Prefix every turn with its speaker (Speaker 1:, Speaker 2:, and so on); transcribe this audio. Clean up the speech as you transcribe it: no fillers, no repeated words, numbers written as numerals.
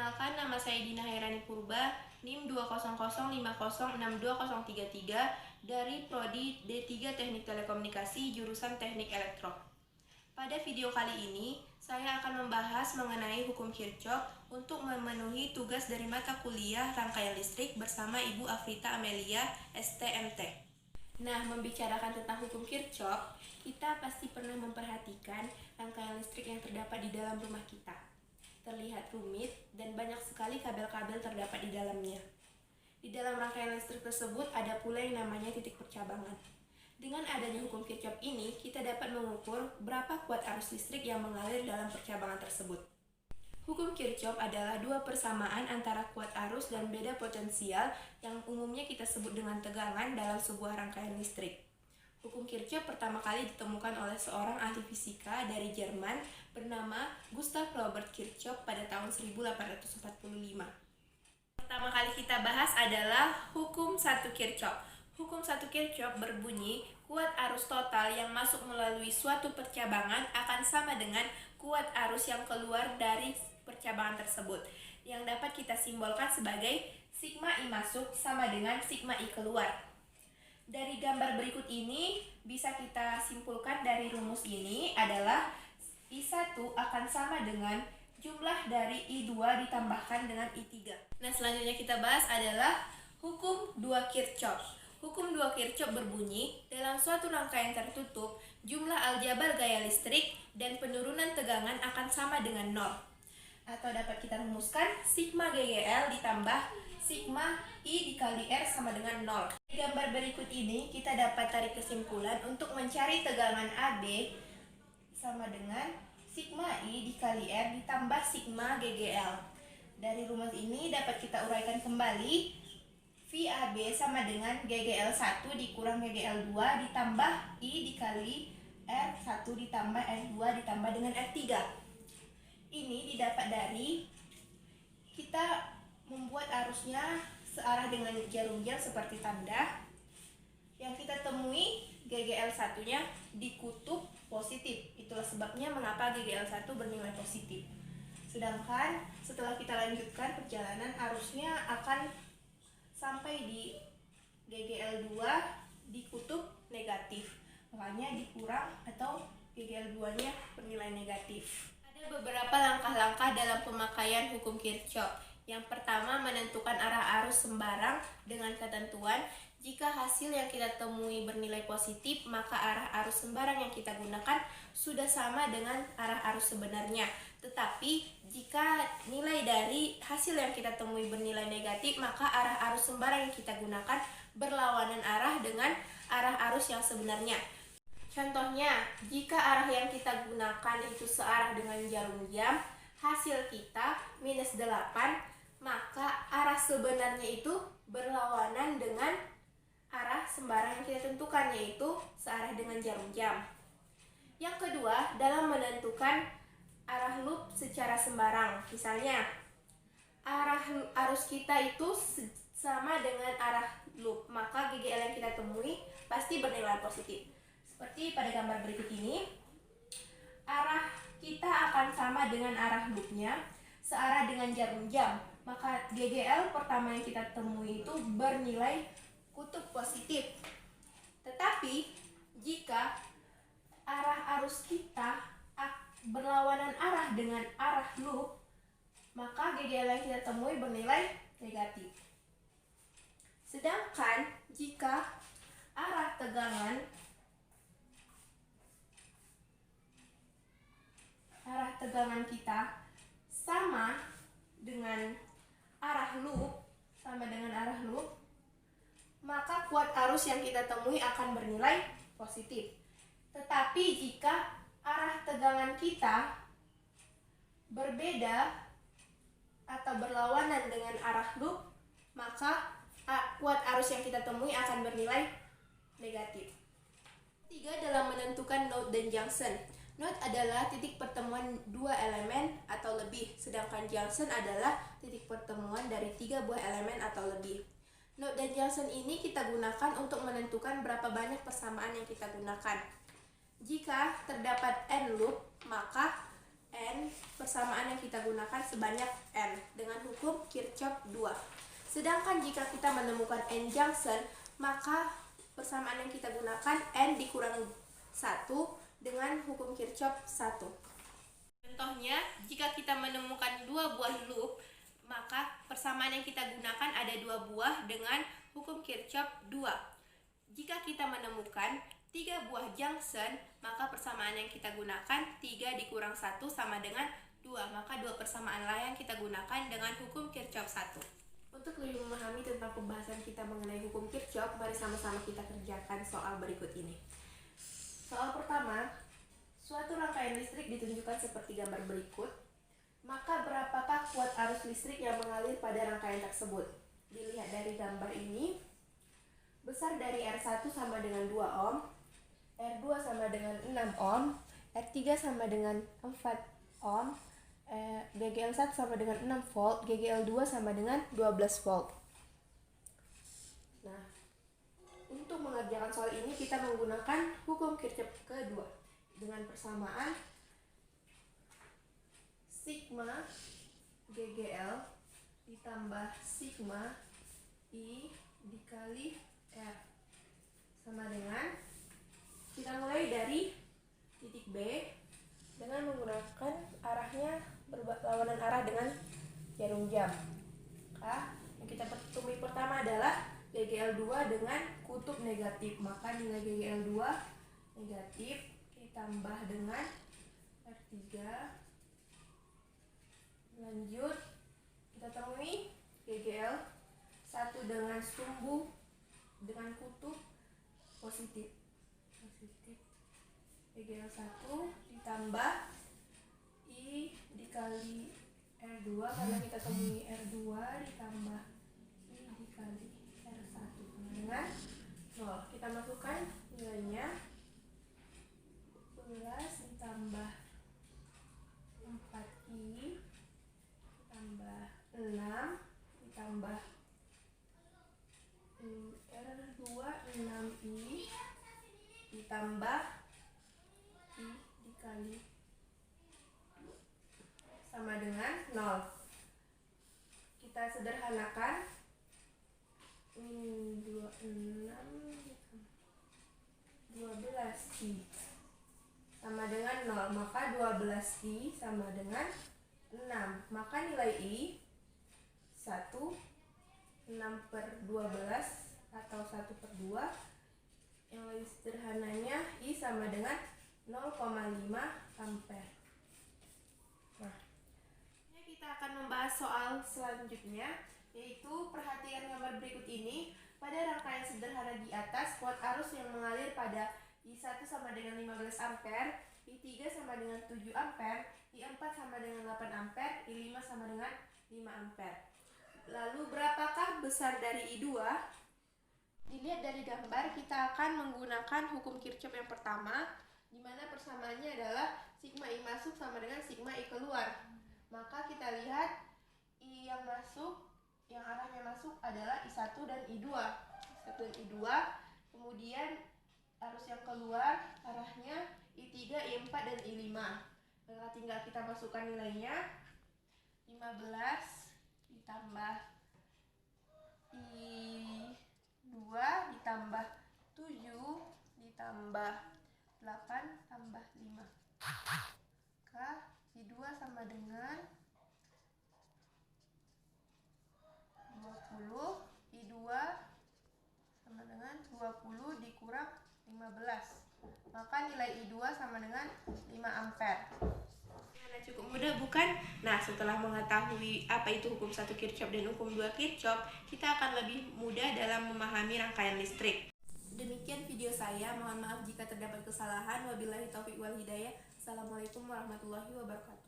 Speaker 1: Perkenalkan, nama saya Dina Hairani Purba, NIM 20050620333 dari Prodi D3 Teknik Telekomunikasi jurusan Teknik Elektro. Pada video kali ini, saya akan membahas mengenai hukum Kirchhoff untuk memenuhi tugas dari mata kuliah rangkaian listrik bersama Ibu Afrita Amelia, STMT. Nah, membicarakan tentang hukum Kirchhoff, kita pasti pernah memperhatikan rangkaian listrik yang terdapat di dalam rumah kita. Terlihat rumit dan banyak sekali kabel-kabel terdapat di dalamnya. Di dalam rangkaian listrik tersebut ada pula yang namanya titik percabangan. Dengan adanya hukum Kirchhoff ini, kita dapat mengukur berapa kuat arus listrik yang mengalir dalam percabangan tersebut. Hukum Kirchhoff adalah dua persamaan antara kuat arus dan beda potensial yang umumnya kita sebut dengan tegangan dalam sebuah rangkaian listrik. Hukum Kirchhoff pertama kali ditemukan oleh seorang ahli fisika dari Jerman bernama Gustav Robert Kirchhoff pada tahun 1845. Pertama kali kita bahas adalah hukum 1 Kirchhoff. Hukum 1 Kirchhoff berbunyi, kuat arus total yang masuk melalui suatu percabangan akan sama dengan kuat arus yang keluar dari percabangan tersebut, yang dapat kita simbolkan sebagai sigma I masuk sama dengan sigma I keluar. Dari gambar berikut ini bisa kita simpulkan dari rumus ini adalah I1 akan sama dengan jumlah dari I2 ditambahkan dengan I3. Nah, selanjutnya kita bahas adalah hukum 2 Kirchhoff. Hukum 2 Kirchhoff berbunyi, dalam suatu rangkaian tertutup, jumlah aljabar gaya listrik dan penurunan tegangan akan sama dengan 0. Atau dapat kita rumuskan sigma GGL ditambah sigma I dikali R sama dengan 0. Di gambar berikut ini kita dapat tarik kesimpulan untuk mencari tegangan AB sama dengan sigma I dikali R ditambah sigma GGL. Dari rumus ini dapat kita uraikan kembali. VAB sama dengan GGL1 dikurang GGL2 ditambah I dikali R1 ditambah R2 ditambah dengan R3. Ini didapat dari kita membuat arusnya searah dengan jarum jam seperti tanda. Yang kita temui GGL1-nya di kutub positif. Itulah sebabnya mengapa GGL1 bernilai positif. Sedangkan setelah kita lanjutkan perjalanan, arusnya akan sampai di GGL2 di kutub negatif. Makanya dikurang atau GGL2-nya bernilai negatif. Ada beberapa langkah-langkah dalam pemakaian hukum Kirchhoff. Yang pertama, menentukan arah arus sembarang dengan ketentuan jika hasil yang kita temui bernilai positif, maka arah arus sembarang yang kita gunakan sudah sama dengan arah arus sebenarnya. Tetapi jika nilai dari hasil yang kita temui bernilai negatif, maka arah arus sembarang yang kita gunakan berlawanan arah dengan arah arus yang sebenarnya. Contohnya, jika arah yang kita gunakan itu searah dengan jarum jam, hasil kita minus 8, maka arah sebenarnya itu berlawanan dengan arah sembarang yang kita tentukan, yaitu searah dengan jarum jam. Yang kedua, dalam menentukan arah loop secara sembarang. Misalnya, arah arus kita itu sama dengan arah loop, maka GGL yang kita temui pasti bernilai positif. Seperti pada gambar berikut ini, arah kita akan sama dengan arah loopnya, searah dengan jarum jam. Maka GGL pertama yang kita temui itu bernilai kutub positif. Tetapi jika arah arus kita berlawanan arah dengan arah loop, maka GGL yang kita temui bernilai negatif. Sedangkan jika arah tegangan kita sama dengan arah loop, maka kuat arus yang kita temui akan bernilai positif. Tetapi jika arah tegangan kita berbeda atau berlawanan dengan arah loop, maka kuat arus yang kita temui akan bernilai negatif. 3. Dalam menentukan node dan junction. Node adalah titik pertemuan dua elemen atau lebih, sedangkan junction adalah titik pertemuan dari 3 buah elemen atau lebih. Node dan junction ini kita gunakan untuk menentukan berapa banyak persamaan yang kita gunakan. Jika terdapat n loop, maka N persamaan yang kita gunakan sebanyak N dengan hukum Kirchhoff 2. Sedangkan jika kita menemukan N junction, maka persamaan yang kita gunakan N dikurang 1 dengan hukum Kirchhoff 1. Contohnya, jika kita menemukan 2 buah loop, maka persamaan yang kita gunakan ada 2 buah dengan hukum Kirchhoff 2. Jika kita menemukan 3 buah junction, maka persamaan yang kita gunakan 3 dikurang 1 sama dengan 2. Maka 2 persamaanlah yang kita gunakan dengan hukum Kirchhoff 1. Untuk lebih memahami tentang pembahasan kita mengenai hukum Kirchhoff, mari sama-sama kita kerjakan soal berikut ini. Soal pertama, suatu rangkaian listrik ditunjukkan seperti gambar berikut. Maka berapakah kuat arus listrik yang mengalir pada rangkaian tersebut? Dilihat dari gambar ini, besar dari R1 sama dengan 2 ohm, R2 sama dengan 6 ohm, R3 sama dengan 4 ohm, GGL1 sama dengan 6 volt, GGL2 sama dengan 12 volt. Nah, untuk mengerjakan soal ini kita menggunakan hukum Kirchhoff kedua dengan persamaan sigma GGL ditambah sigma I dikali R sama dengan, kita mulai dari titik B dengan menggunakan arahnya berlawanan arah dengan jarum jam. Yang kita temui pertama adalah GGL2 dengan kutub negatif, maka nilai GGL2 negatif ditambah dengan R3. Lanjut, kita temui GGL1 dengan sumbu dengan kutub positif. GGL1 ditambah I dikali R2, karena kita temui R2 ditambah I dikali R1 dengan 0. Kita masukkan nilainya, 11 ditambah 4I ditambah 6 ditambah R2 6I ditambah I dikali sama dengan 0. Kita sederhanakan, 12I sama dengan 0, maka 12I sama dengan 6. Maka nilai I 1, 6/12 atau 1/2. Yang lebih sederhananya I sama dengan 0,5 ampere. Nah, kita akan membahas soal selanjutnya, yaitu perhatikan gambar berikut ini. Pada rangkaian sederhana di atas, kuat arus yang mengalir pada I1 sama dengan 15 ampere, I3 sama dengan 7 ampere, I4 sama dengan 8 ampere, I5 sama dengan 5 ampere. Lalu berapakah besar dari I2? Dilihat dari gambar, kita akan menggunakan hukum Kirchhoff yang pertama, di mana persamaannya adalah sigma I masuk sama dengan sigma I keluar. Maka kita lihat I yang masuk, yang arahnya masuk adalah I1 dan I2. I1 dan I2, kemudian arus yang keluar arahnya I3, I4, dan I5. Maka tinggal kita masukkan nilainya, 15 ditambah I2 ditambah 7 ditambah 8 tambah 5. Maka I2 sama dengan 20, I2 sama dengan 20 dikurang 15. Maka nilai I2 sama dengan 5 ampere. Nah, cukup mudah bukan? Nah, setelah mengetahui apa itu hukum 1 Kirchhoff dan hukum 2 Kirchhoff, kita akan lebih mudah dalam memahami rangkaian listrik. Demikian video saya, mohon maaf jika terdapat kesalahan. Wabillahi taufiq wal hidayah. Assalamualaikum warahmatullahi wabarakatuh.